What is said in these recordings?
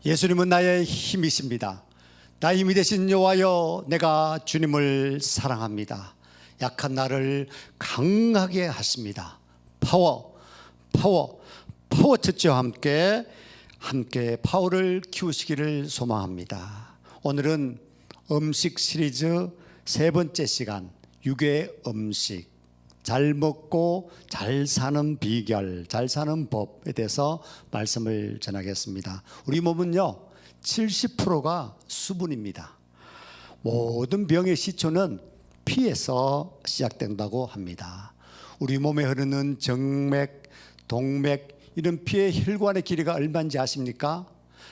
예수님은 나의 힘이십니다. 나의 힘이 되신 여호와여, 내가 주님을 사랑합니다. 약한 나를 강하게 하십니다. 파워 처치와 함께 파워를 키우시기를 소망합니다. 오늘은 음식 시리즈 세 번째 시간, 육의 음식, 잘 먹고 잘 사는 비결, 잘 사는 법에 대해서 말씀을 전하겠습니다. 우리 몸은요 70%가 수분입니다. 모든 병의 시초는 피에서 시작된다고 합니다. 우리 몸에 흐르는 정맥, 동맥, 이런 피의 혈관의 길이가 얼마인지 아십니까?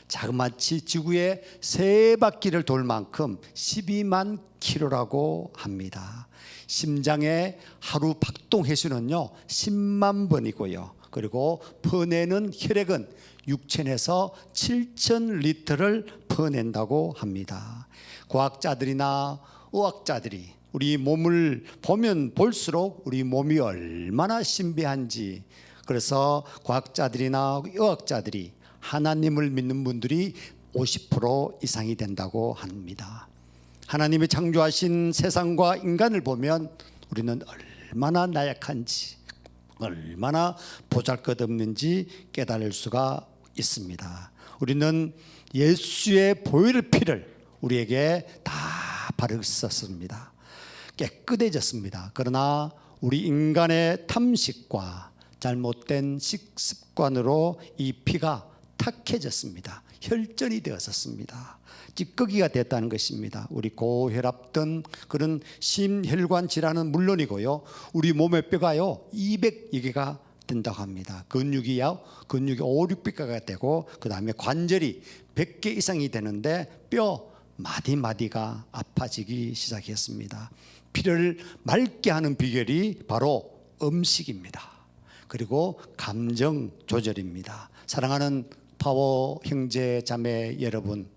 자그마치 지구의 세 바퀴를 돌 만큼 12만 킬로라고 합니다. 심장의 하루 박동 횟수는요 10만 번이고요. 그리고 퍼내는 혈액은 6천에서 7천 리터를 퍼낸다고 합니다. 과학자들이나 의학자들이 우리 몸을 보면 볼수록 우리 몸이 얼마나 신비한지, 그래서 과학자들이나 의학자들이 하나님을 믿는 분들이 50% 이상이 된다고 합니다. 하나님이 창조하신 세상과 인간을 보면 우리는 얼마나 나약한지, 얼마나 보잘것없는지 깨달을 수가 있습니다. 우리는 예수의 보혈의 피를 우리에게 다 바르셨습니다. 깨끗해졌습니다. 그러나 우리 인간의 탐식과 잘못된 식습관으로 이 피가 탁해졌습니다. 혈전이 되었습니다. 찌꺼기가 됐다는 것입니다. 우리 고혈압 등 그런 심혈관 질환은 물론이고요, 우리 몸의 뼈가요 200여 개가 된다고 합니다. 근육이 5, 600개가 되고, 그 다음에 관절이 100개 이상이 되는데 뼈 마디마디가 아파지기 시작했습니다. 피를 맑게 하는 비결이 바로 음식입니다. 그리고 감정 조절입니다. 사랑하는 파워 형제 자매 여러분,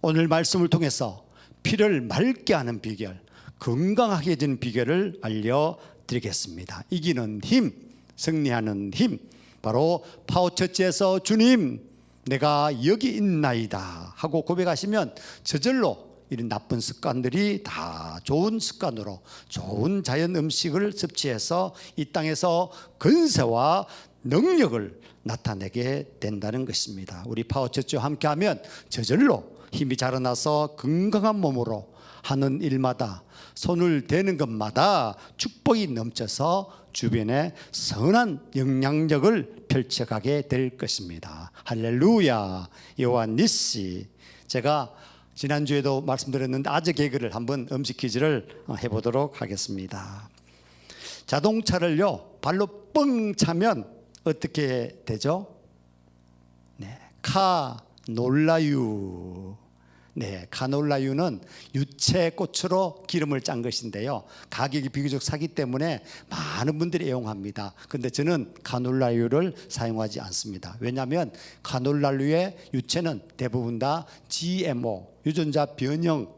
오늘 말씀을 통해서 피를 맑게 하는 비결, 건강하게 해지는 비결을 알려드리겠습니다. 이기는 힘, 승리하는 힘, 바로 파워처치에서 주님 내가 여기 있나이다 하고 고백하시면 저절로 이런 나쁜 습관들이 다 좋은 습관으로, 좋은 자연 음식을 섭취해서 이 땅에서 근세와 능력을 나타내게 된다는 것입니다. 우리 파워처치와 함께하면 저절로 힘이 자라나서 건강한 몸으로 하는 일마다, 손을 대는 것마다 축복이 넘쳐서 주변에 선한 영향력을 펼쳐가게 될 것입니다. 할렐루야. 여호와 니시. 제가 지난주에도 말씀드렸는데 아재 개그를 한번 음식 퀴즈를 해보도록 하겠습니다. 자동차를요 발로 뻥 차면 어떻게 되죠? 네, 카놀라유. 네, 카놀라유는 유채꽃으로 기름을 짠 것인데요, 가격이 비교적 싸기 때문에 많은 분들이 애용합니다. 그런데 저는 카놀라유를 사용하지 않습니다. 왜냐하면 카놀라유의 유채는 대부분 다 GMO, 유전자 변형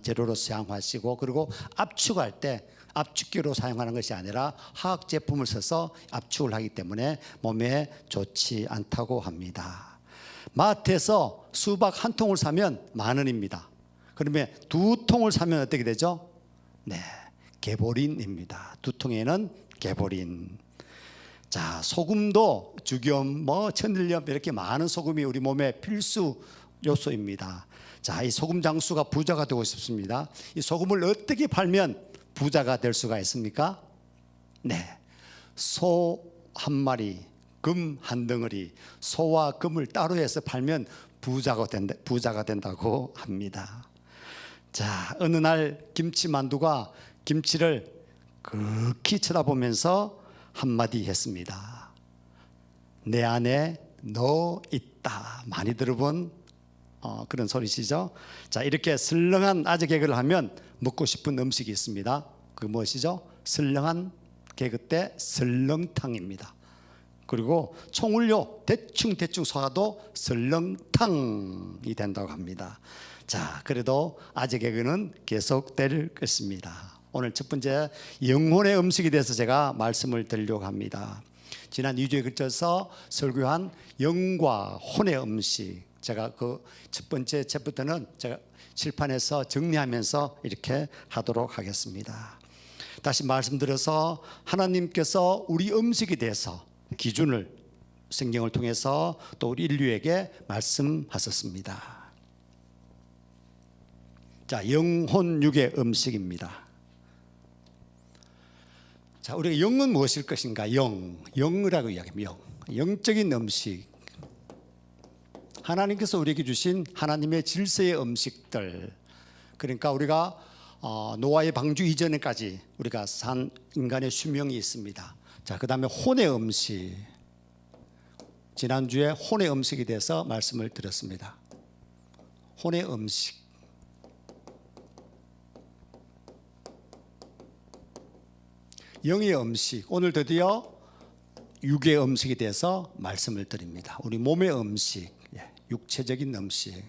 재료로 사용하시고, 그리고 압축할 때 압축기로 사용하는 것이 아니라 화학 제품을 써서 압축을 하기 때문에 몸에 좋지 않다고 합니다. 마트에서 수박 한 통을 사면 10,000원입니다. 그러면 2통을 사면 어떻게 되죠? 네, 개보린입니다. 2통에는 개보린. 자, 소금도 죽염, 천일염, 이렇게 많은 소금이 우리 몸의 필수 요소입니다. 자, 이 소금 장수가 부자가 되고 싶습니다. 이 소금을 어떻게 팔면 부자가 될 수가 있습니까? 네, 소 한 마리, 금 한 덩어리, 소와 금을 따로 해서 팔면 부자가 된다고 합니다. 자, 어느 날 김치만두가 김치를 극히 쳐다보면서 한마디 했습니다. 내 안에 너 있다. 많이 들어본 그런 소리시죠? 자, 이렇게 설렁한 아재 개그를 하면 먹고 싶은 음식이 있습니다. 그 무엇이죠? 설렁한 개그 때 설렁탕입니다. 그리고 총을요 대충 쏴도 설렁탕이 된다고 합니다. 자, 그래도 아재 개그는 계속될 것입니다. 오늘 첫 번째 영혼의 음식에 대해서 제가 말씀을 드리려고 합니다. 지난 2주에 걸쳐서 설교한 영과 혼의 음식, 제가 그 첫 번째 챕터는 제가 칠판에서 정리하면서 이렇게 하도록 하겠습니다. 다시 말씀드려서 하나님께서 우리 음식에 대해서 기준을 성경을 통해서 또 우리 인류에게 말씀하셨습니다. 자, 영혼 육의 음식입니다. 자, 우리가 영은 무엇일 것인가? 영이라고 이야기합니다. 영적인 음식. 하나님께서 우리에게 주신 하나님의 질서의 음식들. 그러니까 우리가 노아의 방주 이전에까지 우리가 산 인간의 수명이 있습니다. 자, 그다음에 혼의 음식. 지난주에 혼의 음식에 대해서 말씀을 드렸습니다. 혼의 음식. 영의 음식. 오늘 드디어 육의 음식에 대해서 말씀을 드립니다. 우리 몸의 음식, 육체적인 음식.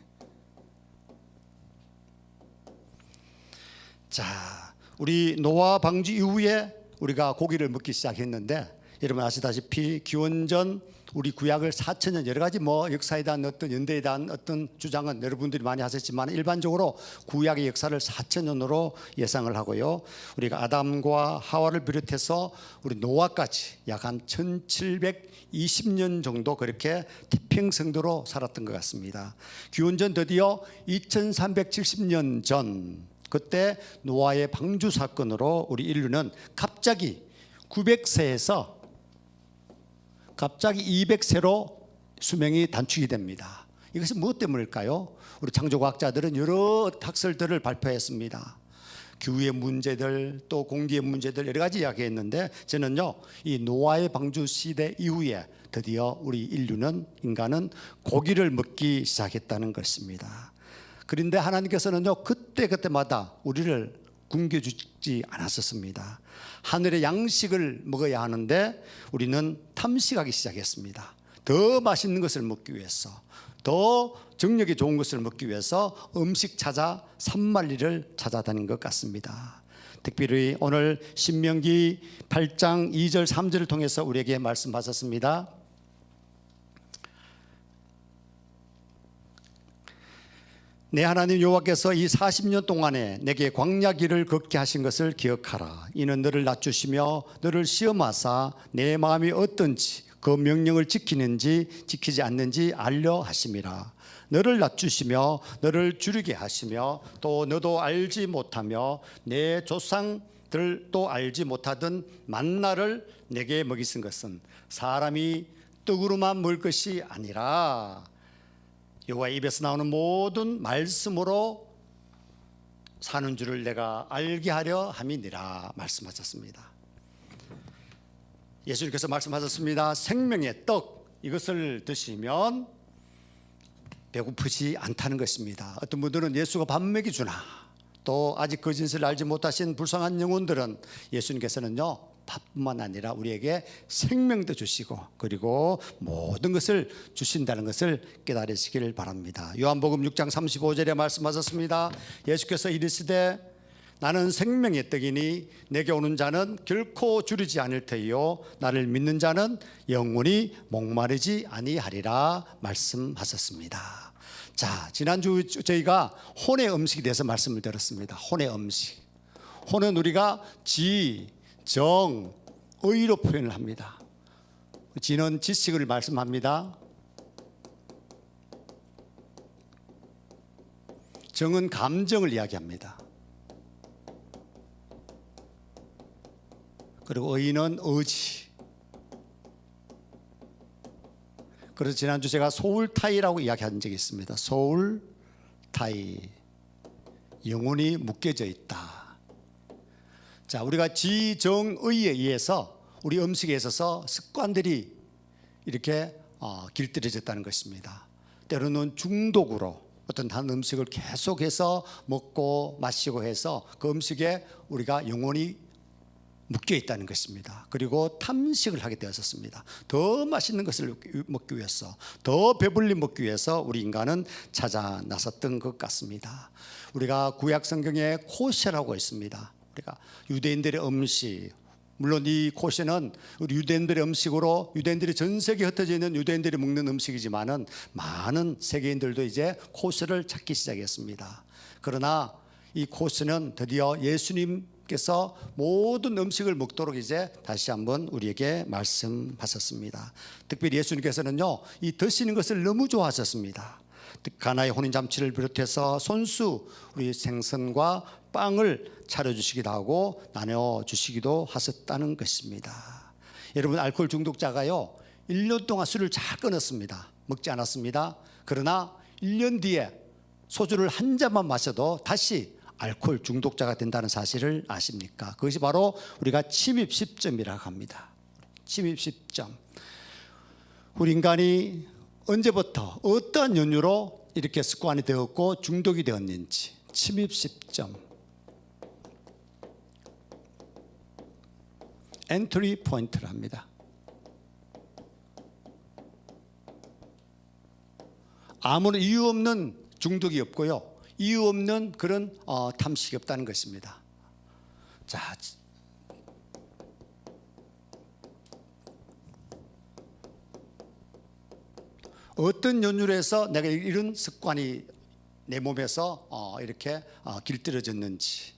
자, 우리 노아 방주 이후에 우리가 고기를 먹기 시작했는데, 여러분 아시다시피 기원전 우리 구약을 4,000년 여러 가지 역사에 대한 어떤 연대에 대한 어떤 주장은 여러분들이 많이 하셨지만, 일반적으로 구약의 역사를 4,000년으로 예상을 하고요. 우리가 아담과 하와를 비롯해서 우리 노아까지 약 한 1,720년 정도 그렇게 태평성도로 살았던 것 같습니다. 기원전 드디어 2,370년 전, 그때 노아의 방주 사건으로 우리 인류는 갑자기 900세에서 갑자기 200세로 수명이 단축이 됩니다. 이것은 무엇 때문일까요? 우리 창조과학자들은 여러 학설들을 발표했습니다. 기후의 문제들, 또 공기의 문제들 여러 가지 이야기했는데, 저는요, 이 노아의 방주 시대 이후에 드디어 우리 인간은 고기를 먹기 시작했다는 것입니다. 그런데 하나님께서는요, 그때마다 우리를 굶겨주지 않았었습니다. 하늘의 양식을 먹어야 하는데 우리는 탐식하기 시작했습니다. 더 맛있는 것을 먹기 위해서, 더 정력이 좋은 것을 먹기 위해서 음식 찾아 산만리를 찾아다닌 것 같습니다. 특별히 오늘 신명기 8장 2절 3절을 통해서 우리에게 말씀하셨습니다. 내 하나님 여호와께서 이 40년 동안에 내게 광야 길을 걷게 하신 것을 기억하라. 이는 너를 낮추시며 너를 시험하사 내 마음이 어떤지 그 명령을 지키는지 지키지 않는지 알려 하심이라. 너를 낮추시며 너를 줄이게 하시며 또 너도 알지 못하며 내 조상들도 알지 못하던 만나를 내게 먹이신 것은 사람이 떡으로만 먹을 것이 아니라 여호와의 입에서 나오는 모든 말씀으로 사는 줄을 내가 알게 하려 함이니라 말씀하셨습니다. 예수님께서 말씀하셨습니다. 생명의 떡, 이것을 드시면 배고프지 않다는 것입니다. 어떤 분들은 예수가 밥 먹이 주나, 또 아직 그 진실을 알지 못하신 불쌍한 영혼들은 예수님께서는요, 밥뿐만 아니라 우리에게 생명도 주시고 그리고 모든 것을 주신다는 것을 깨달으시기를 바랍니다. 요한복음 6장 35절에 말씀하셨습니다. 예수께서 이르시되 나는 생명의 떡이니 내게 오는 자는 결코 줄이지 않을 터이요 나를 믿는 자는 영원히 목마르지 아니하리라 말씀하셨습니다. 자, 지난주 저희가 혼의 음식에 대해서 말씀을 드렸습니다. 혼의 음식. 혼은 우리가 정, 의로 표현을 합니다. 지는 지식을 말씀합니다. 정은 감정을 이야기합니다. 그리고 의는 의지. 그래서 지난주 제가 소울타이라고 이야기한 적이 있습니다. 소울타이, 영혼이 묶여져 있다. 자, 우리가 지정의에 의해서 우리 음식에 있어서 습관들이 이렇게 길들여졌다는 것입니다. 때로는 중독으로 어떤 한 음식을 계속해서 먹고 마시고 해서 그 음식에 우리가 영혼이 묶여 있다는 것입니다. 그리고 탐식을 하게 되었습니다. 더 맛있는 것을 먹기 위해서, 더 배불리 먹기 위해서 우리 인간은 찾아 나섰던 것 같습니다. 우리가 구약 성경에 코셰라고 있습니다. 우리가 유대인들의 음식, 물론 이 코스는 우리 유대인들의 음식으로 유대인들이 전 세계에 흩어져 있는 유대인들이 먹는 음식이지만은 많은 세계인들도 이제 코스를 찾기 시작했습니다. 그러나 이 코스는 드디어 예수님께서 모든 음식을 먹도록 이제 다시 한번 우리에게 말씀하셨습니다. 특별히 예수님께서는요, 이 드시는 것을 너무 좋아하셨습니다. 가나의 혼인잔치를 비롯해서 손수 우리 생선과 빵을 차려주시기도 하고 나눠주시기도 하셨다는 것입니다. 여러분, 알코올 중독자가요 1년 동안 술을 잘 끊었습니다. 먹지 않았습니다. 그러나 1년 뒤에 소주를 한 잔만 마셔도 다시 알코올 중독자가 된다는 사실을 아십니까? 그것이 바로 우리가 침입 시점이라고 합니다. 침입 시점. 우리 인간이 언제부터 어떠한 연유로 이렇게 습관이 되었고 중독이 되었는지 침입 시점, 엔트리 포인트를 합니다. 아무런 이유 없는 중독이 없고요, 이유 없는 그런 탐식이 없다는 것입니다. 자, 어떤 연유로 해서 내가 이런 습관이 내 몸에서 이렇게 길들여졌는지,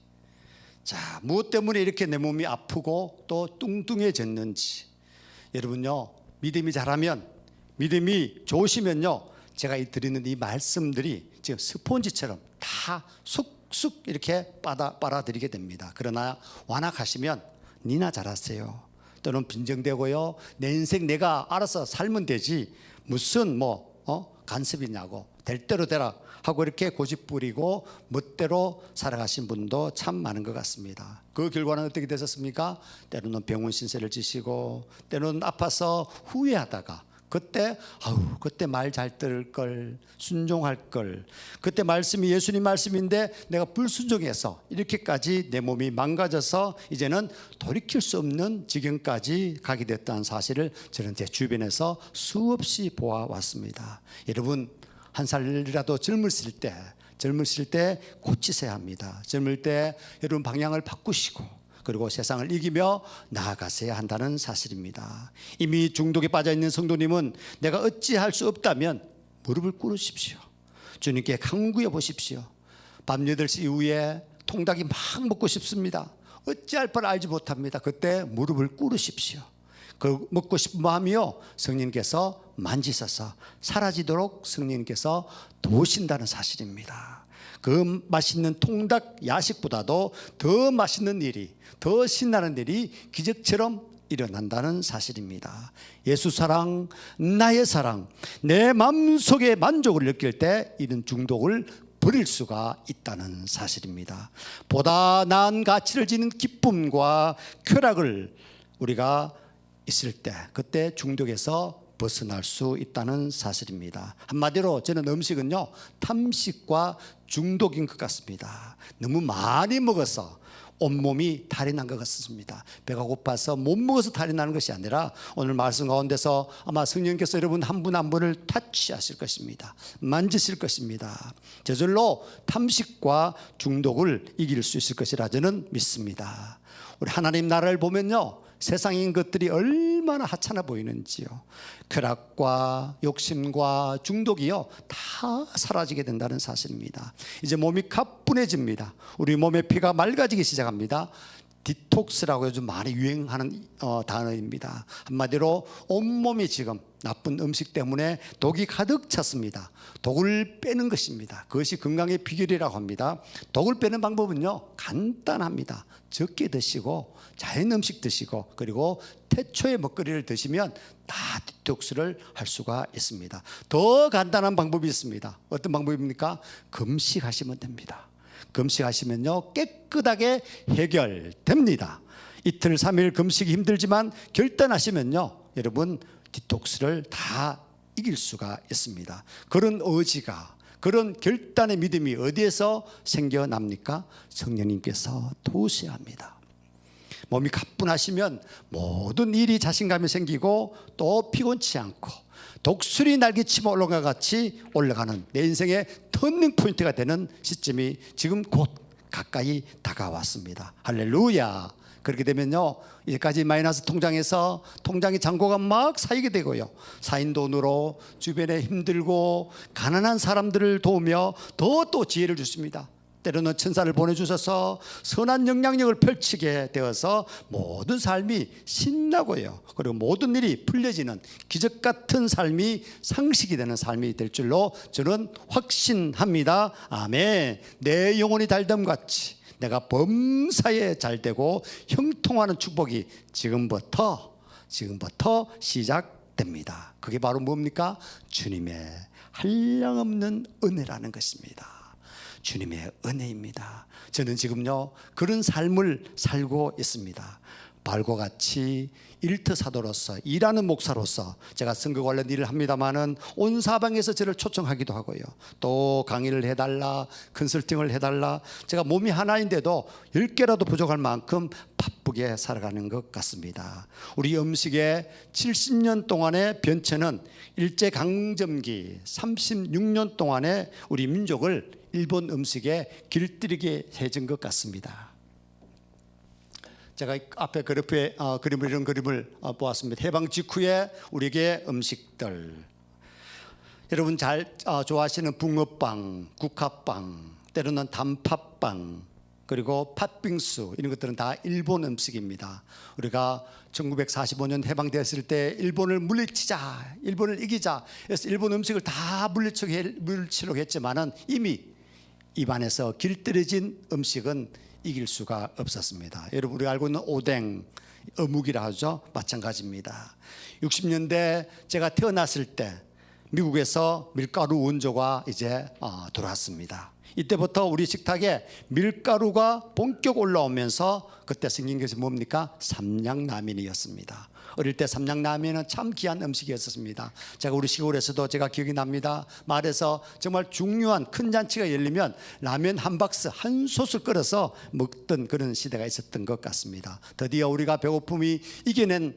자, 무엇 때문에 이렇게 내 몸이 아프고 또 뚱뚱해졌는지. 여러분요, 믿음이 잘하면, 믿음이 좋으시면요, 제가 드리는 이 말씀들이 지금 스폰지처럼 다 쑥쑥 이렇게 빨아들이게 됩니다. 그러나 완악하시면 니나 잘하세요, 또는 빈정대고요, 내 인생 내가 알아서 살면 되지 무슨 간섭이냐고, 될 대로 되라 하고 이렇게 고집부리고 멋대로 살아가신 분도 참 많은 것 같습니다. 그 결과는 어떻게 되셨습니까? 때로는 병원 신세를 지시고, 때로는 아파서 후회하다가, 그때 말 잘 들을 걸, 순종할 걸, 그때 말씀이 예수님 말씀인데 내가 불순종해서 이렇게까지 내 몸이 망가져서 이제는 돌이킬 수 없는 지경까지 가게 됐다는 사실을 저는 제 주변에서 수없이 보아왔습니다. 여러분, 한 살이라도 젊으실 때 고치셔야 합니다. 젊을 때 여러분 방향을 바꾸시고, 그리고 세상을 이기며 나아가셔야 한다는 사실입니다. 이미 중독에 빠져있는 성도님은 내가 어찌할 수 없다면 무릎을 꿇으십시오. 주님께 간구해 보십시오. 밤 8시 이후에 통닭이 막 먹고 싶습니다. 어찌할 바를 알지 못합니다. 그때 무릎을 꿇으십시오. 그 먹고 싶은 마음이요, 성령님께서 만지셔서 사라지도록 성령님께서 도우신다는 사실입니다. 그 맛있는 통닭 야식보다도 더 맛있는 일이, 더 신나는 일이 기적처럼 일어난다는 사실입니다. 예수 사랑, 나의 사랑, 내 마음속에 만족을 느낄 때 이런 중독을 버릴 수가 있다는 사실입니다. 보다 나은 가치를 지닌 기쁨과 쾌락을 우리가 있을 때, 그때 중독에서 벗어날 수 있다는 사실입니다. 한마디로 저는 음식은요, 탐식과 중독인 것 같습니다. 너무 많이 먹어서 온몸이 탈이 난 것 같습니다. 배가 고파서 못 먹어서 탈이 나는 것이 아니라 오늘 말씀 가운데서 아마 성령께서 여러분 한 분 한 분을 터치하실 것입니다. 만지실 것입니다. 저절로 탐식과 중독을 이길 수 있을 것이라 저는 믿습니다. 우리 하나님 나라를 보면요, 세상인 것들이 얼마나 하찮아 보이는지요. 쾌락과 욕심과 중독이요, 다 사라지게 된다는 사실입니다. 이제 몸이 가뿐해집니다. 우리 몸의 피가 맑아지기 시작합니다. 디톡스라고 요즘 많이 유행하는 단어입니다. 한마디로 온몸이 지금 나쁜 음식 때문에 독이 가득 찼습니다. 독을 빼는 것입니다. 그것이 건강의 비결이라고 합니다. 독을 빼는 방법은요, 간단합니다. 적게 드시고 자연 음식 드시고, 그리고 태초의 먹거리를 드시면 다 디톡스를 할 수가 있습니다. 더 간단한 방법이 있습니다. 어떤 방법입니까? 금식하시면 됩니다. 금식하시면요, 깨끗하게 해결됩니다. 이틀 3일 금식이 힘들지만 결단하시면요, 여러분 디톡스를 다 이길 수가 있습니다. 그런 의지가, 그런 결단의 믿음이 어디에서 생겨납니까? 성령님께서 도우셔야 합니다. 몸이 가뿐하시면 모든 일이 자신감이 생기고 또 피곤치 않고 독수리 날개치며 올라가 같이 올라가는 내 인생의 터닝 포인트가 되는 시점이 지금 곧 가까이 다가왔습니다. 할렐루야. 그렇게 되면요, 이제까지 마이너스 통장에서 통장의 잔고가 막 쌓이게 되고요, 쌓인 돈으로 주변에 힘들고 가난한 사람들을 도우며 더 또 지혜를 주십니다. 때로는 천사를 보내주셔서 선한 영향력을 펼치게 되어서 모든 삶이 신나고요, 그리고 모든 일이 풀려지는 기적 같은 삶이 상식이 되는 삶이 될 줄로 저는 확신합니다. 아멘. 내 영혼이 달됨같이 내가 범사에 잘되고 형통하는 축복이 지금부터 시작됩니다. 그게 바로 뭡니까? 주님의 한량없는 은혜라는 것입니다. 주님의 은혜입니다. 저는 지금요, 그런 삶을 살고 있습니다. 발과 같이 일터사도로서, 일하는 목사로서 제가 선교 관련 일을 합니다마는 온 사방에서 저를 초청하기도 하고요, 또 강의를 해달라, 컨설팅을 해달라. 제가 몸이 하나인데도 10개라도 부족할 만큼 바쁘게 살아가는 것 같습니다. 우리 음식의 70년 동안의 변천은 일제강점기 36년 동안의 우리 민족을 일본 음식에 길들이게 해준 것 같습니다. 제가 앞에 그래프에 이런 그림을 보았습니다. 해방 직후에 우리에게 음식들, 여러분 잘 좋아하시는 붕어빵, 국화빵, 때로는 단팥빵, 그리고 팥빙수, 이런 것들은 다 일본 음식입니다. 우리가 1945년 해방되었을 때 일본을 물리치자, 일본을 이기자 해서 일본 음식을 다 물리치려고 했지만은 이미 입안에서 길들여진 음식은 이길 수가 없었습니다. 여러분, 우리가 알고 있는 오뎅, 어묵이라 하죠. 마찬가지입니다. 60년대 제가 태어났을 때 미국에서 밀가루 원조가 이제 들어왔습니다. 이때부터 우리 식탁에 밀가루가 본격 올라오면서 그때 생긴 것이 뭡니까? 삼양라면이었습니다. 어릴 때 삼양라면은 참 귀한 음식이었습니다. 제가 우리 시골에서도 제가 기억이 납니다. 마을에서 정말 중요한 큰 잔치가 열리면 라면 한 박스, 한 솥을 끓여서 먹던 그런 시대가 있었던 것 같습니다. 드디어 우리가 배고픔이 이겨낸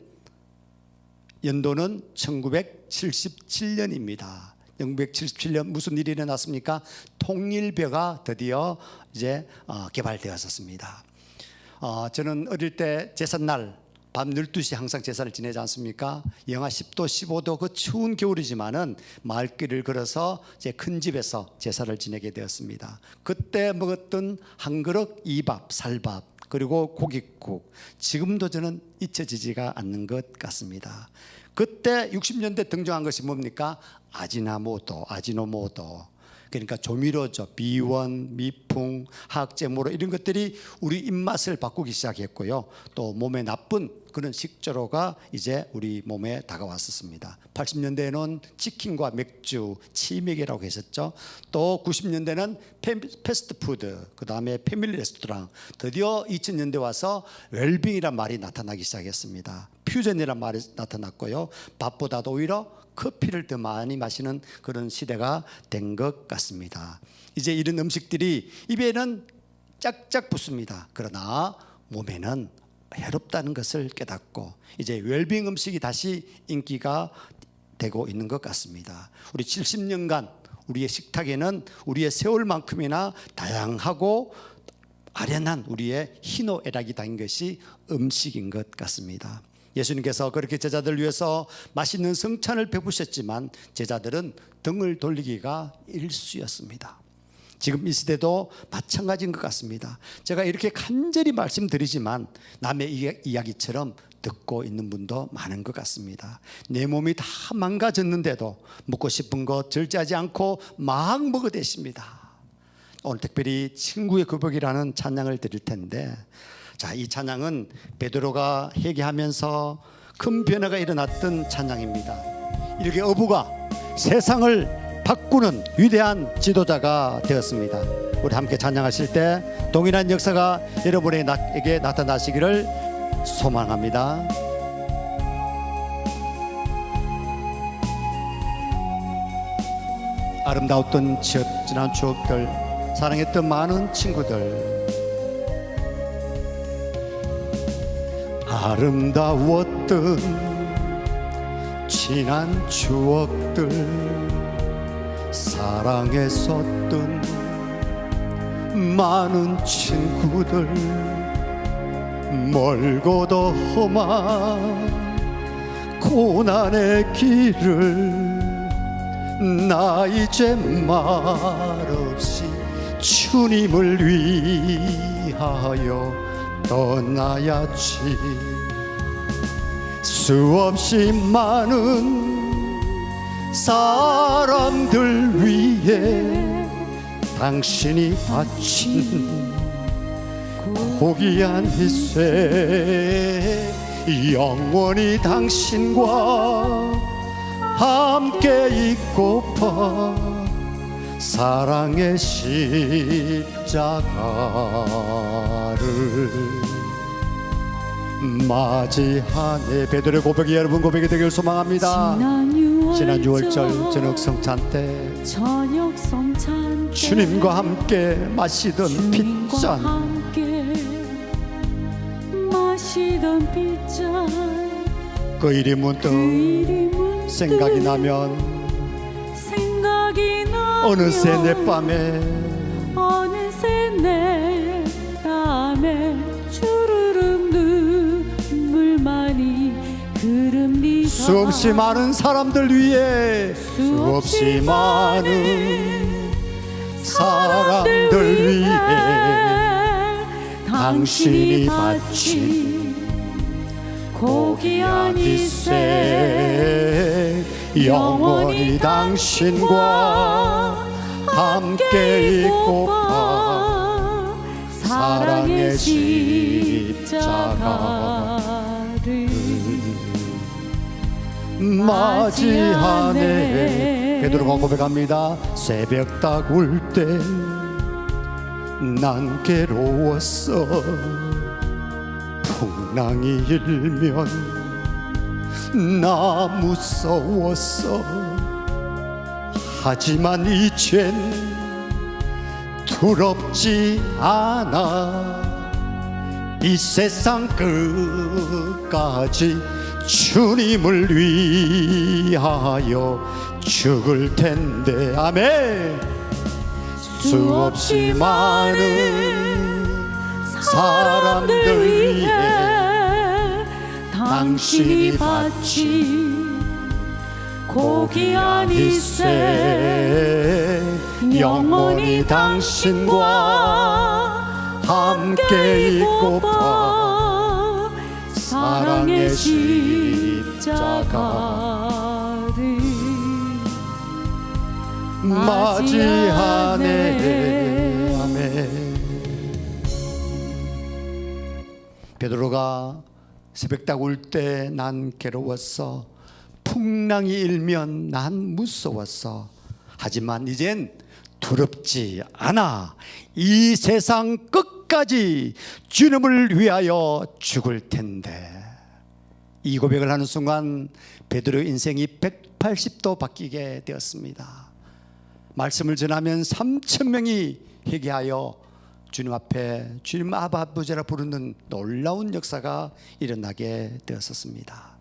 연도는 1977년입니다. 1977년 무슨 일이 일어났습니까? 통일벼가 드디어 이제 개발되었었습니다. 저는 어릴 때 제삿날 밤 12시 항상 제사를 지내지 않습니까? 영하 10도 15도 그 추운 겨울이지만은 마을길을 걸어서 제 큰 집에서 제사를 지내게 되었습니다. 그때 먹었던 한 그릇 이밥, 살밥, 그리고 고깃국, 지금도 저는 잊혀지지가 않는 것 같습니다. 그때 60년대 등장한 것이 뭡니까? 아지노모토, 그러니까 조미료죠. 비원, 미풍, 화학제모로 이런 것들이 우리 입맛을 바꾸기 시작했고요, 또 몸에 나쁜 그런 식재료가 이제 우리 몸에 다가왔었습니다. 80년대에는 치킨과 맥주, 치맥이라고 했었죠. 또 90년대는 패스트푸드, 그 다음에 패밀리 레스토랑, 드디어 2000년대 와서 웰빙이란 말이 나타나기 시작했습니다. 퓨전이란 말이 나타났고요, 밥보다도 오히려 커피를 더 많이 마시는 그런 시대가 된 것 같습니다. 이제 이런 음식들이 입에는 짝짝 붙습니다. 그러나 몸에는 해롭다는 것을 깨닫고 이제 웰빙 음식이 다시 인기가 되고 있는 것 같습니다. 우리 70년간 우리의 식탁에는 우리의 세월만큼이나 다양하고 아련한 우리의 희노애락이 담긴 것이 음식인 것 같습니다. 예수님께서 그렇게 제자들을 위해서 맛있는 성찬을 베푸셨지만 제자들은 등을 돌리기가 일쑤였습니다. 지금 이 시대도 마찬가지인 것 같습니다. 제가 이렇게 간절히 말씀드리지만 남의 이야기처럼 듣고 있는 분도 많은 것 같습니다. 내 몸이 다 망가졌는데도 먹고 싶은 것 절제하지 않고 막 먹어대십니다. 오늘 특별히 친구의 고백이라는 찬양을 드릴 텐데, 자, 이 찬양은 베드로가 회개하면서 큰 변화가 일어났던 찬양입니다. 이렇게 어부가 세상을 바꾸는 위대한 지도자가 되었습니다. 우리 함께 찬양하실 때 동일한 역사가 여러분에게 나타나시기를 소망합니다. 아름다웠던 지난 추억들, 사랑했던 많은 친구들, 아름다웠던 지난 추억들, 사랑했었던 많은 친구들, 멀고도 험한 고난의 길을 나 이제 말없이 주님을 위하여 떠나야지. 수없이 많은 사람들 위해 당신이 바친 고귀한 희생, 영원히 당신과 함께 있고파 사랑의 십자가를 맞이하네. 베드로의 고백이 여러분 고백이 되길 소망합니다. 지난 6월절 저녁 성찬 때 주님과 함께 마시던 빗잔, 그 이름이 문득 생각이 나면 어느새 내 밤에 주르륵 눈물만이 흐릅니다. 수없이 많은 사람들 위해, 수없이 많은 사람들 위해 당신이 바친 고귀한 희생, 영원히 당신과 함께 있고파 사랑의 십자가를 맞이하네. 베드로가 고백합니다. 새벽 울 때 난 괴로웠어. 풍랑이 일면 나 무서웠어. 하지만 이젠 두렵지 않아. 이 세상 끝까지 주님을 위하여 죽을 텐데. 아멘. 수없이 많은 사람들 위해 당신이 바친 고귀한 희생, 영원히 당신과 함께 있고파 사랑의 십자가를 맞이하네. 아멘. 베드로가 새벽 울 때 난 괴로웠어. 풍랑이 일면 난 무서웠어. 하지만 이젠 두렵지 않아. 이 세상 끝까지 주님을 위하여 죽을 텐데. 이 고백을 하는 순간 베드로의 인생이 180도 바뀌게 되었습니다. 말씀을 전하면 3,000명이 회개하여 주님 앞에 주님 아바 아버지라 부르는 놀라운 역사가 일어나게 되었었습니다.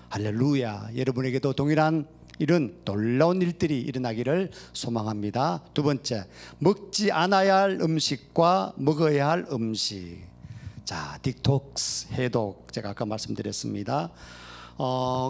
할렐루야. 여러분에게도 동일한 이런 놀라운 일들이 일어나기를 소망합니다. 두 번째, 먹지 않아야 할 음식과 먹어야 할 음식. 자, 딕톡스, 해독. 제가 아까 말씀드렸습니다.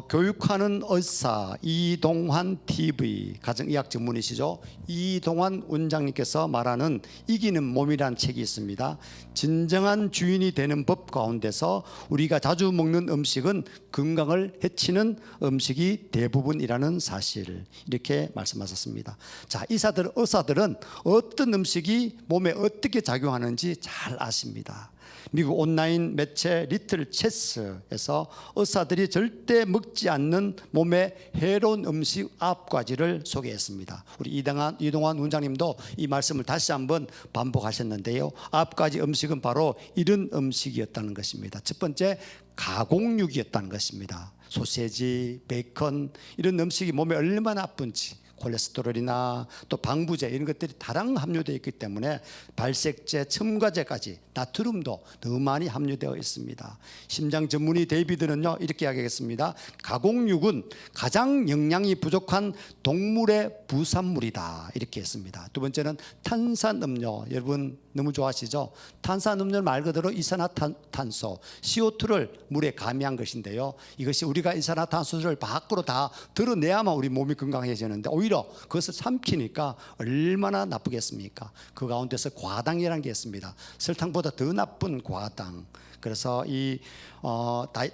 교육하는 의사 이동환 TV 가정의학 전문의시죠. 이동환 원장님께서 말하는 이기는 몸이라는 책이 있습니다. 진정한 주인이 되는 법 가운데서 우리가 자주 먹는 음식은 건강을 해치는 음식이 대부분이라는 사실, 이렇게 말씀하셨습니다. 자, 의사들은 어떤 음식이 몸에 어떻게 작용하는지 잘 아십니다. 미국 온라인 매체 리틀 체스에서 의사들이 절대 먹지 않는 몸에 해로운 음식 9가지를 소개했습니다. 우리 이동환 원장님도 이 말씀을 다시 한번 반복하셨는데요. 9가지 음식은 바로 이런 음식이었다는 것입니다. 첫 번째, 가공육이었다는 것입니다. 소세지, 베이컨, 이런 음식이 몸에 얼마나 나쁜지, 콜레스테롤이나 또 방부제 이런 것들이 다량 함유되어 있기 때문에 발색제, 첨가제까지 나트륨도 너무 많이 함유되어 있습니다. 심장 전문의 데이비드는요 이렇게 이야기하겠습니다. 가공육은 가장 영양이 부족한 동물의 부산물이다 이렇게 했습니다. 두 번째는 탄산음료, 여러분 너무 좋아하시죠? 탄산음료는 말 그대로 이산화탄소 CO2를 물에 가미한 것인데요, 이것이 우리가 이산화탄소를 밖으로 다 드러내야만 우리 몸이 건강해지는데 오히려 그것을 삼키니까 얼마나 나쁘겠습니까? 그 가운데서 과당이라는 게 있습니다. 설탕보다 더 나쁜 과당. 그래서 이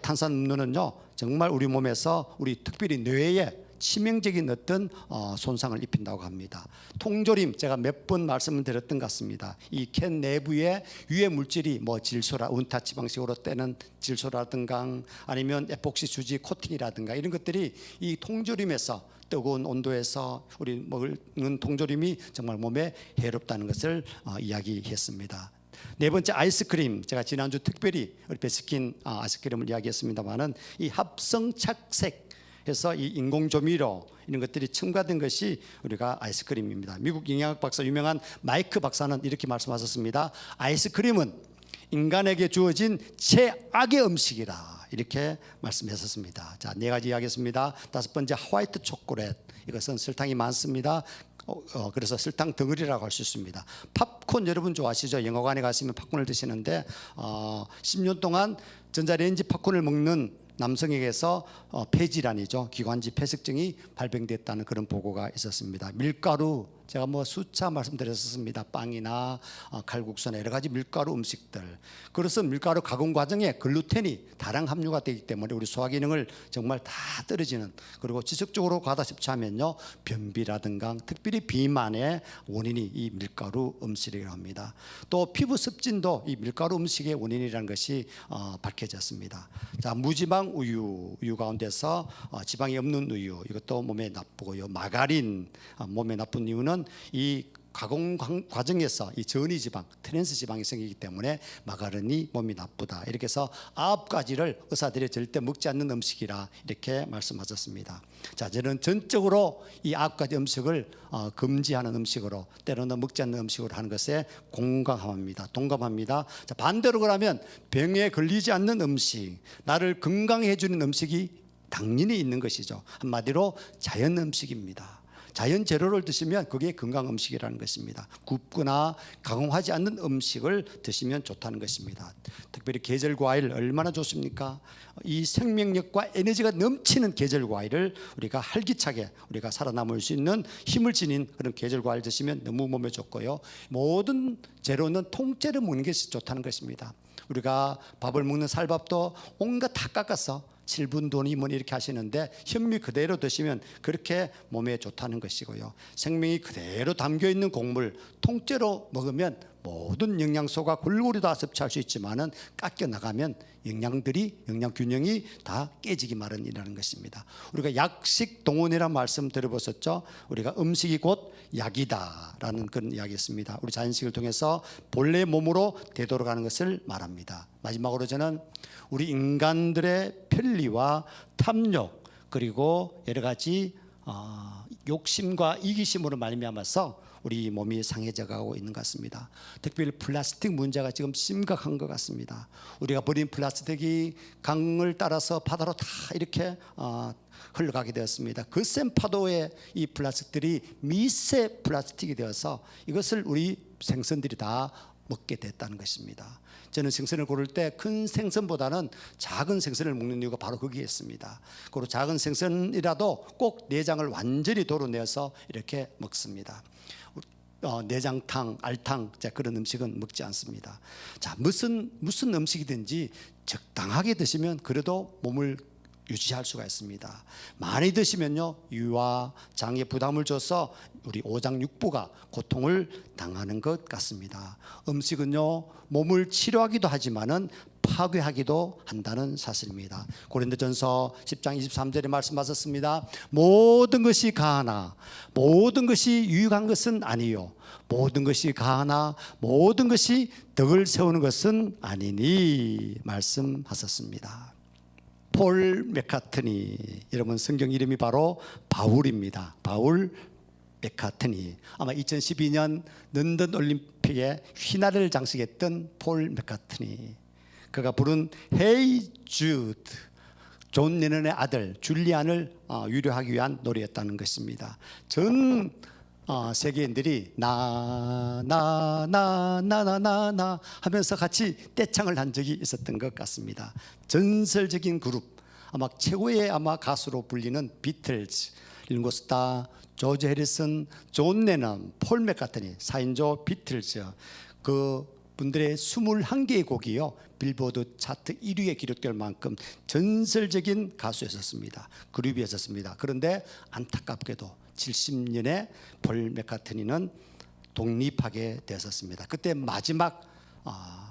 탄산음료는요 정말 우리 몸에서 우리 특별히 뇌에 치명적인 어떤 손상을 입힌다고 합니다. 통조림 제가 몇 번 말씀을 드렸던 것 같습니다. 이 캔 내부에 유해 물질이 뭐 질소라 운타치 방식으로 떼는 질소라든가 아니면 에폭시 주지 코팅이라든가 이런 것들이 이 통조림에서 뜨거운 온도에서 우리 먹는 통조림이 정말 몸에 해롭다는 것을 이야기했습니다. 네 번째 아이스크림, 제가 지난주 특별히 우리 베스킨 아이스크림을 이야기했습니다만은 이 합성 착색 해서 이 인공 조미료 이런 것들이 첨가된 것이 우리가 아이스크림입니다. 미국 영양학 박사 유명한 마이크 박사는 이렇게 말씀하셨습니다. 아이스크림은 인간에게 주어진 최악의 음식이라 이렇게 말씀했었습니다. 자, 네 가지 이야기했습니다. 다섯 번째 화이트 초콜릿, 이것은 설탕이 많습니다. 그래서 설탕 덩어리라고 할 수 있습니다. 팝콘 여러분 좋아하시죠? 영화관에 가시면 팝콘을 드시는데 10년 동안 전자레인지 팝콘을 먹는 남성에게서 폐질환이죠, 기관지 폐색증이 발병됐다는 그런 보고가 있었습니다. 밀가루 제가 뭐 수차 말씀드렸었습니다. 빵이나 칼국수나 여러 가지 밀가루 음식들. 그래서 밀가루 가공 과정에 글루텐이 다량 함유가 되기 때문에 우리 소화 기능을 정말 다 떨어지는, 그리고 지속적으로 과다 섭취하면요 변비라든가 특별히 비만의 원인이 이 밀가루 음식이라고 합니다. 또 피부 습진도 이 밀가루 음식의 원인이라는 것이 밝혀졌습니다. 자, 무지방 우유 가운데서 지방이 없는 우유, 이것도 몸에 나쁘고요. 마가린 몸에 나쁜 이유는 이 가공 과정에서 이 전이지방, 트랜스 지방이 생기기 때문에 마가린이 몸이 나쁘다. 이렇게 해서 9가지를 의사들이 절대 먹지 않는 음식이라 이렇게 말씀하셨습니다. 자, 저는 전적으로 이 9가지 음식을 금지하는 음식으로, 때로는 먹지 않는 음식으로 하는 것에 동감합니다. 자, 반대로 그러면 병에 걸리지 않는 음식, 나를 건강해 주는 음식이 당연히 있는 것이죠. 한마디로 자연 음식입니다. 자연 재료를 드시면 그게 건강 음식이라는 것입니다. 굽거나 가공하지 않는 음식을 드시면 좋다는 것입니다. 특별히 계절 과일 얼마나 좋습니까? 이 생명력과 에너지가 넘치는 계절 과일을 우리가 활기차게 우리가 살아남을 수 있는 힘을 지닌 그런 계절 과일 드시면 너무 몸에 좋고요. 모든 재료는 통째로 먹는 것이 좋다는 것입니다. 우리가 밥을 먹는 쌀밥도 온갖 다 깎아서 7분 돈이 뭐 이렇게 하시는데 현미 그대로 드시면 그렇게 몸에 좋다는 것이고요. 생명이 그대로 담겨 있는 곡물 통째로 먹으면 모든 영양소가 골고루 다 섭취할 수 있지만은 깎여 나가면 영양 균형이 다 깨지기 마련이라는 것입니다. 우리가 약식 동원이라는 말씀 들어보셨죠? 우리가 음식이 곧 약이다라는 그런 이야기였습니다. 우리 자연식을 통해서 본래 몸으로 되돌아가는 것을 말합니다. 마지막으로 저는 우리 인간들의 편리와 탐욕 그리고 여러 가지 욕심과 이기심으로 말미암아서 우리 몸이 상해져가고 있는 것 같습니다. 특별히 플라스틱 문제가 지금 심각한 것 같습니다. 우리가 버린 플라스틱이 강을 따라서 바다로 다 이렇게 흘러가게 되었습니다. 그 센 파도에 이 플라스틱들이 미세 플라스틱이 되어서 이것을 우리 생선들이 다 먹게 됐다는 것입니다. 저는 생선을 고를 때 큰 생선보다는 작은 생선을 먹는 이유가 바로 거기에 있습니다. 그리고 작은 생선이라도 꼭 내장을 완전히 도려내서 이렇게 먹습니다. 내장탕, 알탕, 그런 음식은 먹지 않습니다. 자, 무슨 음식이든지 적당하게 드시면 그래도 몸을 유지할 수가 있습니다. 많이 드시면요 유와 장에 부담을 줘서 우리 오장육부가 고통을 당하는 것 같습니다. 음식은요 몸을 치료하기도 하지만은 파괴하기도 한다는 사실입니다. 고린도전서 10장 23절에 말씀하셨습니다. 모든 것이 가하나 모든 것이 유익한 것은 아니요 모든 것이 가하나 모든 것이 덕을 세우는 것은 아니니 말씀하셨습니다. 폴 맥카트니, 여러분 성경 이름이 바로 바울입니다. 바울 맥카트니, 아마 2012년 런던 올림픽에 휘날을 장식했던 폴 맥카트니, 그가 부른 Hey Jude, 존 레논의 아들 줄리안을 위로하기 위한 노래였다는 것입니다. 전 세계인들이 나나나나나나나 하면서 같이 떼창을 한 적이 있었던 것 같습니다. 전설적인 그룹, 아마 최고의 가수로 불리는 비틀즈, 링고 스타, 조지 해리슨, 존 레논, 폴 맥카트니, 4인조 비틀즈, 그 분들의 21개의 곡이요 빌보드 차트 1위에 기록될 만큼 전설적인 가수였었습니다. 그룹이었었습니다. 그런데 안타깝게도 70년에 폴 맥카트니는 독립하게 되었습니다. 그때 마지막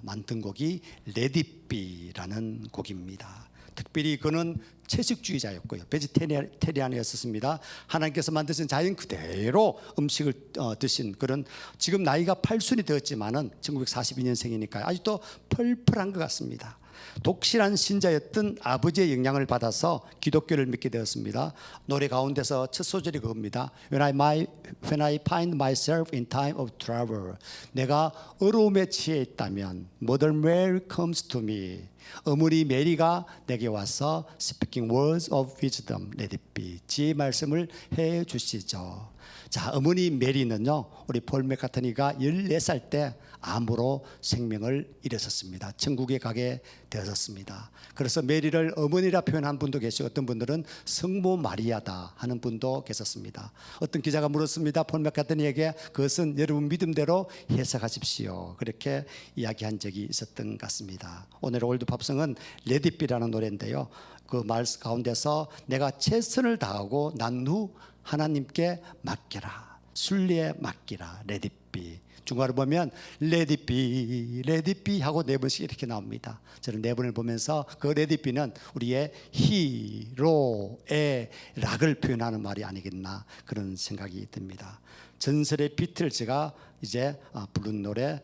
만든 곡이 Let It Be라는 곡입니다. 특별히 그는 채식주의자였고요, 베지테리안이었습니다. 하나님께서 만드신 자연 그대로 음식을 드신 그런, 지금 나이가 8순이 되었지만은 1942년생이니까 아직도 펄펄한 것 같습니다. 독실한 신자였던 아버지의 영향을 받아서 기독교를 믿게 되었습니다. 노래 가운데서 첫 소절이 그겁니다. When I find myself in time of trouble, 내가 어려움에 처해 있다면 Mother Mary comes to me, 어머니 메리가 내게 와서 speaking words of wisdom, let it be, 지혜의 말씀을 해 주시죠. 자, 어머니 메리는요, 우리 폴 맥카트니가 14살 때 암으로 생명을 잃었었습니다. 천국에 가게 되었습니다. 그래서 메리를 어머니라 표현한 분도 계시고, 어떤 분들은 성모 마리아다 하는 분도 계셨습니다. 어떤 기자가 물었습니다. 폴 맥카트니에게 그것은 여러분 믿음대로 해석하십시오, 그렇게 이야기한 적이 있었던 것 같습니다. 오늘 올드 팝송은 Let It Be라는 노래인데요, 그 말 가운데서 내가 최선을 다하고 난 후 하나님께 맡겨라, 순리에 맡기라, Let It Be. 중간을 보면 Let It Be, Let It Be 하고 4번씩 이렇게 나옵니다. 저는 4번을 보면서 그 Let It Be는 우리의 히로의 락을 표현하는 말이 아니겠나, 그런 생각이 듭니다. 전설의 비틀즈가 이제 부른 노래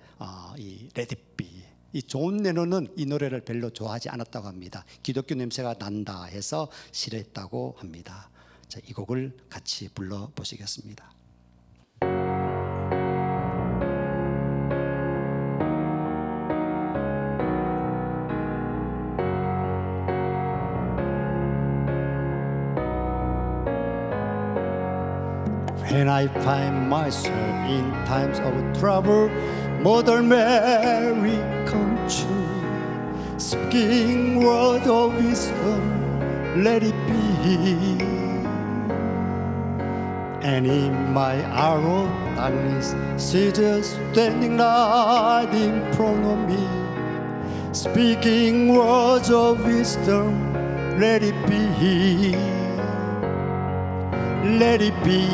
이 Let It Be, 이 존 레논은 이 노래를 별로 좋아하지 않았다고 합니다. 기독교 냄새가 난다 해서 싫어했다고 합니다. 자, 이 곡을 같이 불러보시겠습니다. When I find myself in times of trouble, Mother Mary come to me, speaking word of wisdom, let it be. And in my hour of darkness, she's just standing right in front of me, speaking words of wisdom, let it be. Let it be,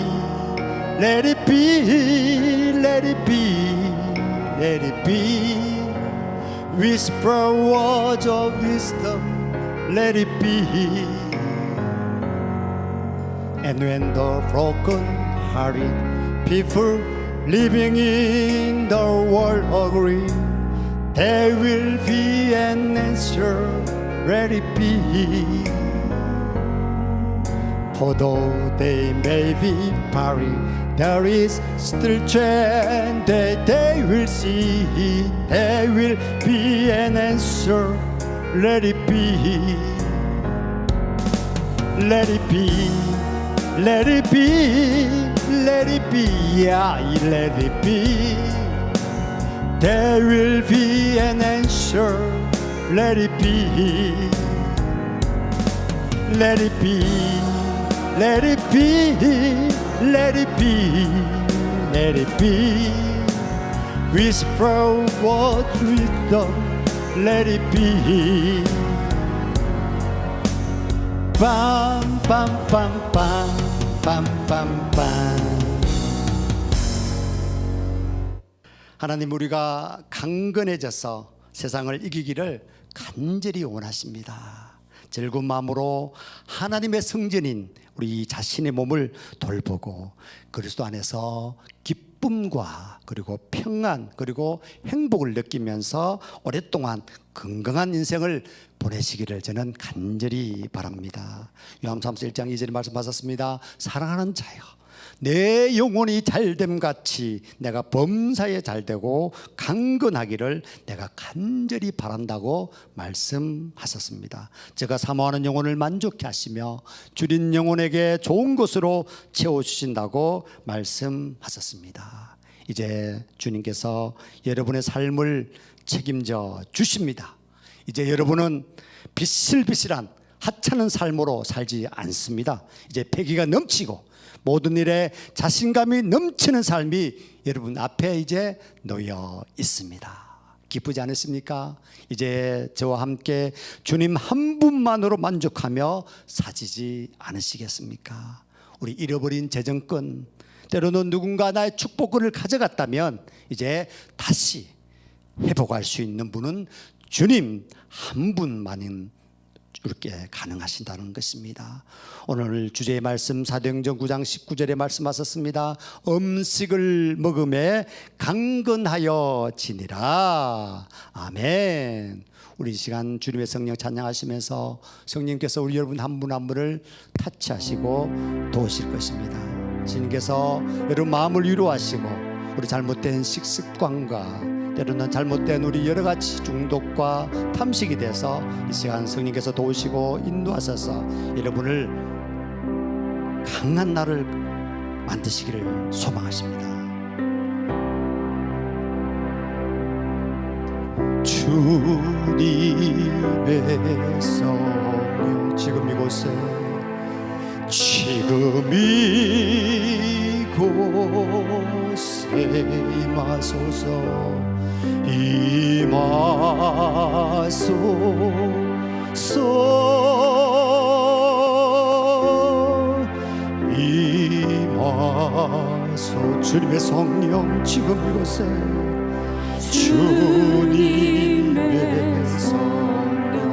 let it be, let it be, let it be. Whisper words of wisdom, let it be. And when the broken hearted people living in the world agree, there will be an answer, let it be. For though they may be party, there is still chance that they will see. There will be an answer, let it be. Let it be, let it be, let it be, yeah, let it be. There will be an answer, let it be. Let it be. Let it be, let it be, let it be. Whisper what wisdom, let it be. Bam, bam, bam, bam, bam, bam, bam. 하나님, 우리가 강건해져서 세상을 이기기를 간절히 원하십니다. 즐거운 마음으로 하나님의 성전인 우리 자신의 몸을 돌보고 그리스도 안에서 기쁨과 그리고 평안 그리고 행복을 느끼면서 오랫동안 건강한 인생을 보내시기를 저는 간절히 바랍니다. 요한복음 1장 2절에 말씀하셨습니다. 사랑하는 자여, 내 영혼이 잘됨 같이 내가 범사에 잘되고 강건하기를 내가 간절히 바란다고 말씀하셨습니다. 제가 사모하는 영혼을 만족케 하시며 줄인 영혼에게 좋은 것으로 채워주신다고 말씀하셨습니다. 이제 주님께서 여러분의 삶을 책임져 주십니다. 이제 여러분은 비실비실한 하찮은 삶으로 살지 않습니다. 이제 패기가 넘치고 모든 일에 자신감이 넘치는 삶이 여러분 앞에 이제 놓여 있습니다. 기쁘지 않으십니까? 이제 저와 함께 주님 한 분만으로 만족하며 사시지 않으시겠습니까? 우리 잃어버린 재정권, 때로는 누군가 나의 축복권을 가져갔다면 이제 다시 회복할 수 있는 분은 주님 한 분만인 이렇게 가능하신다는 것입니다. 오늘 주제의 말씀 사도행전 9장 19절에 말씀하셨습니다. 음식을 먹음에 강건하여 지니라. 아멘. 우리 이 시간 주님의 성령 찬양하시면서 성령님께서 우리 여러분 한 분 한 분을 타치하시고 도우실 것입니다. 주님께서 여러분 마음을 위로하시고 우리 잘못된 식습관과 때로는 잘못된 우리 여러 가지 중독과 탐식이 돼서 이 시간 성령께서 도우시고 인도하셔서 여러분을 강한 나를 만드시기를 소망하십니다. 주님의 성령 지금 이곳에 임하소서 주님의 성령 지금 이곳에 주님의 성령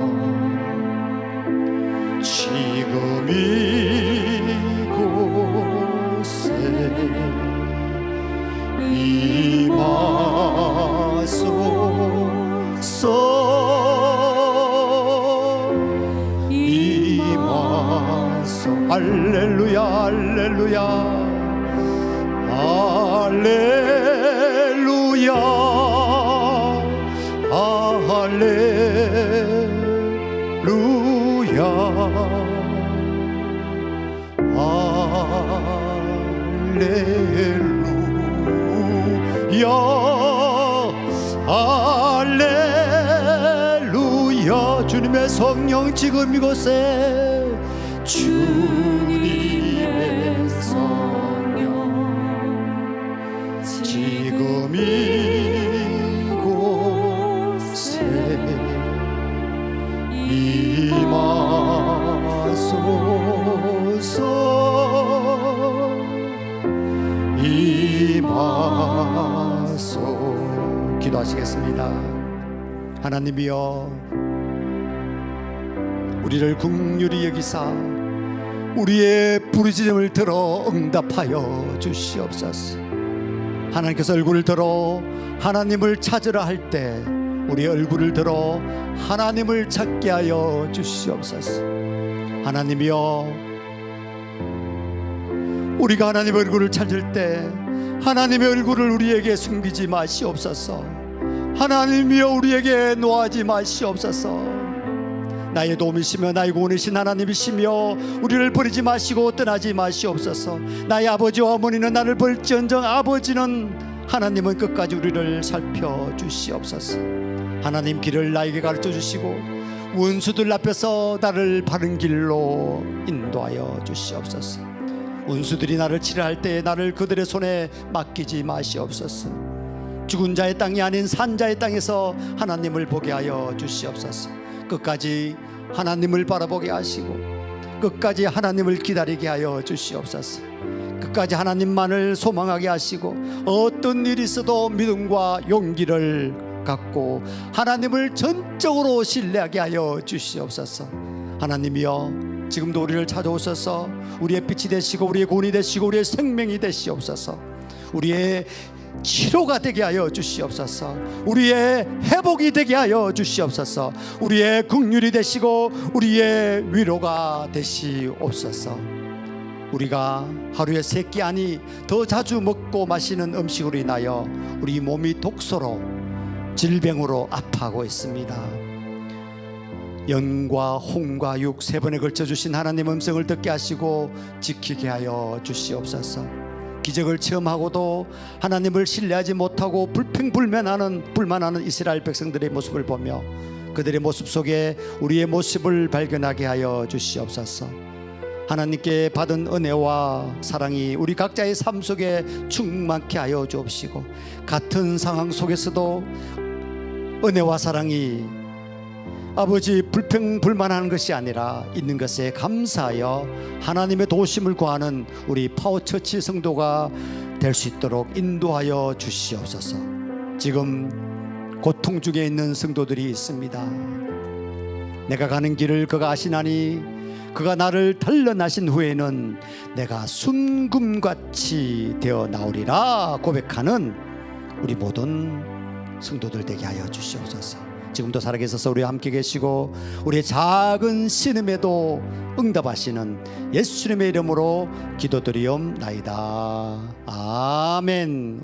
지금 이곳에 임하소서 할렐루야 할렐루야 할렐루야 할렐루야 할렐루야 주님의 성령 지금 이곳에 주님의 성령 지금 이곳에 임하소서 기도하시겠습니다. 하나님이여 우리를 긍휼히 여기사 우리의 부르짖음을 들어 응답하여 주시옵소서. 하나님께서 얼굴을 들어 하나님을 찾으라 할 때 우리의 얼굴을 들어 하나님을 찾게 하여 주시옵소서. 하나님이여 우리가 하나님의 얼굴을 찾을 때 하나님의 얼굴을 우리에게 숨기지 마시옵소서. 하나님이여 우리에게 노하지 마시옵소서. 나의 도움이시며 나의 구원이신 하나님이시며 우리를 버리지 마시고 떠나지 마시옵소서. 나의 아버지와 어머니는 나를 볼지언정 아버지는 하나님은 끝까지 우리를 살펴주시옵소서. 하나님 길을 나에게 가르쳐 주시고 원수들 앞에서 나를 바른 길로 인도하여 주시옵소서. 원수들이 나를 치료할 때에 나를 그들의 손에 맡기지 마시옵소서. 죽은 자의 땅이 아닌 산 자의 땅에서 하나님을 보게 하여 주시옵소서. 끝까지 하나님을 바라보게 하시고 끝까지 하나님을 기다리게 하여 주시옵소서. 끝까지 하나님만을 소망하게 하시고 어떤 일이 있어도 믿음과 용기를 갖고 하나님을 전적으로 신뢰하게 하여 주시옵소서. 하나님이여 지금도 우리를 찾아오셔서 우리의 빛이 되시고 우리의 구원이 되시고 우리의 생명이 되시옵소서. 우리의 치료가 되게 하여 주시옵소서. 우리의 회복이 되게 하여 주시옵소서. 우리의 긍휼이 되시고 우리의 위로가 되시옵소서. 우리가 하루에 3끼 아니 더 자주 먹고 마시는 음식으로 인하여 우리 몸이 독소로 질병으로 아파하고 있습니다. 연과 홍과 육 3번에 걸쳐 주신 하나님 음성을 듣게 하시고 지키게 하여 주시옵소서. 기적을 체험하고도 하나님을 신뢰하지 못하고 불만하는 이스라엘 백성들의 모습을 보며 그들의 모습 속에 우리의 모습을 발견하게 하여 주시옵소서. 하나님께 받은 은혜와 사랑이 우리 각자의 삶 속에 충만케 하여 주옵시고, 같은 상황 속에서도 은혜와 사랑이 아버지 불평불만하는 것이 아니라 있는 것에 감사하여 하나님의 도우심을 구하는 우리 파워처치 성도가 될 수 있도록 인도하여 주시옵소서. 지금 고통 중에 있는 성도들이 있습니다. 내가 가는 길을 그가 아시나니 그가 나를 달려나신 후에는 내가 순금같이 되어 나오리라 고백하는 우리 모든 성도들 되게 하여 주시옵소서. 지금도 살아계셔서 우리와 함께 계시고 우리의 작은 신음에도 응답하시는 예수님의 이름으로 기도드리옵나이다. 아멘.